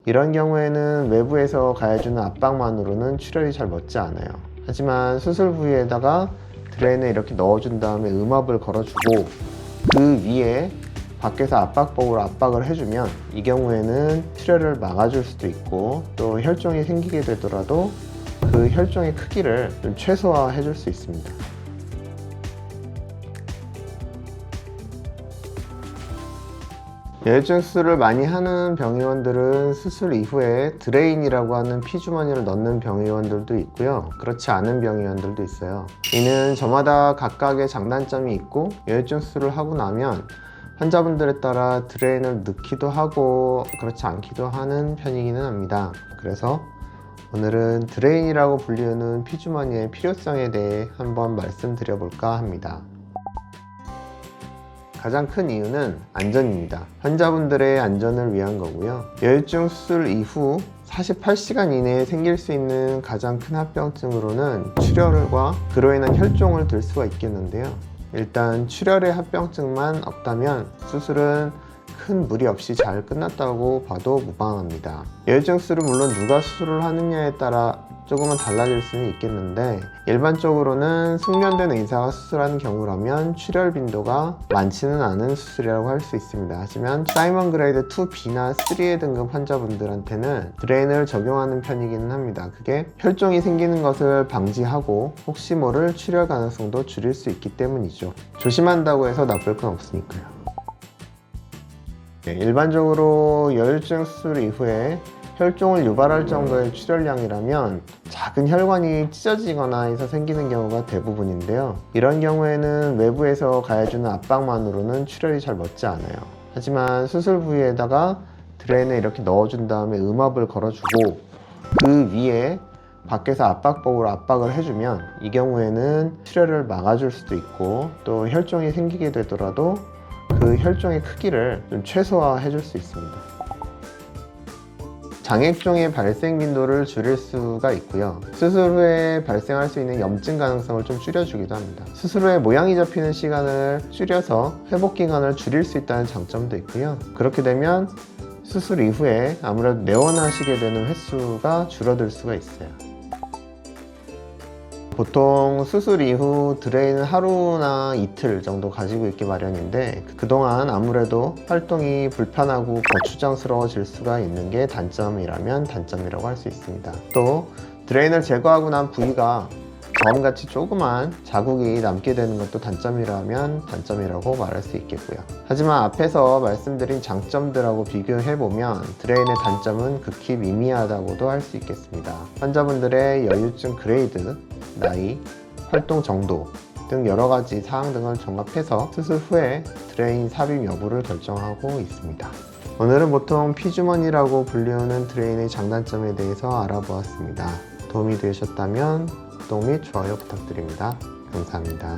이런 경우에는 외부에서 가해주는 압박만으로는 출혈이 잘 멎지 않아요. 하지만 수술 부위에다가 드레인을 이렇게 넣어준 다음에 음압을 걸어주고 그 위에 밖에서 압박법으로 압박을 해주면 이 경우에는 출혈을 막아줄 수도 있고, 또 혈종이 생기게 되더라도 그 혈종의 크기를 좀 최소화해 줄 수 있습니다. 여유증 수술을 많이 하는 병의원들은 수술 이후에 드레인이라고 하는 피주머니를 넣는 병의원들도 있고요, 그렇지 않은 병의원들도 있어요. 이는 저마다 각각의 장단점이 있고, 여유증 수술을 하고 나면 환자분들에 따라 드레인을 넣기도 하고 그렇지 않기도 하는 편이기는 합니다. 그래서 오늘은 드레인이라고 불리우는 피주머니의 필요성에 대해 한번 말씀드려 볼까 합니다. 가장 큰 이유는 안전입니다. 환자분들의 안전을 위한 거고요. 여유증 수술 이후 48시간 이내에 생길 수 있는 가장 큰 합병증으로는 출혈과 그로 인한 혈종을 들 수가 있겠는데요. 일단 출혈의 합병증만 없다면 수술은 큰 무리 없이 잘 끝났다고 봐도 무방합니다. 여유증 수술은 물론 누가 수술을 하느냐에 따라 조금은 달라질 수는 있겠는데, 일반적으로는 숙련된 의사가 수술하는 경우라면 출혈 빈도가 많지는 않은 수술이라고 할 수 있습니다. 하지만 사이먼 그레이드 2B나 3의 등급 환자분들한테는 드레인을 적용하는 편이기는 합니다. 그게 혈종이 생기는 것을 방지하고 혹시 모를 출혈 가능성도 줄일 수 있기 때문이죠. 조심한다고 해서 나쁠 건 없으니까요. 일반적으로 여유증 수술 이후에 혈종을 유발할 정도의 출혈량이라면 작은 혈관이 찢어지거나 해서 생기는 경우가 대부분인데요. 이런 경우에는 외부에서 가해주는 압박만으로는 출혈이 잘 멎지 않아요. 하지만 수술 부위에다가 드레인을 이렇게 넣어준 다음에 음압을 걸어주고 그 위에 밖에서 압박법으로 압박을 해주면 이 경우에는 출혈을 막아줄 수도 있고, 또 혈종이 생기게 되더라도 그 혈종의 크기를 좀 최소화해 줄 수 있습니다. 장액종의 발생 빈도를 줄일 수가 있고요. 수술 후에 발생할 수 있는 염증 가능성을 좀 줄여주기도 합니다. 수술 후에 모양이 잡히는 시간을 줄여서 회복 기간을 줄일 수 있다는 장점도 있고요. 그렇게 되면 수술 이후에 아무래도 내원하시게 되는 횟수가 줄어들 수가 있어요. 보통 수술 이후 드레인은 하루나 이틀 정도 가지고 있기 마련인데, 그동안 아무래도 활동이 불편하고 거추장스러워질 수가 있는 게 단점이라면 단점이라고 할 수 있습니다. 또 드레인을 제거하고 난 부위가 점같이 조그만 자국이 남게 되는 것도 단점이라면 단점이라고 말할 수 있겠고요. 하지만 앞에서 말씀드린 장점들하고 비교해보면 드레인의 단점은 극히 미미하다고도 할 수 있겠습니다. 환자분들의 여유증 그레이드, 나이, 활동 정도 등 여러가지 사항 등을 종합해서 수술 후에 드레인 삽입 여부를 결정하고 있습니다. 오늘은 보통 피주머니라고 불리우는 드레인의 장단점에 대해서 알아보았습니다. 도움이 되셨다면 구독 및 좋아요 부탁드립니다. 감사합니다.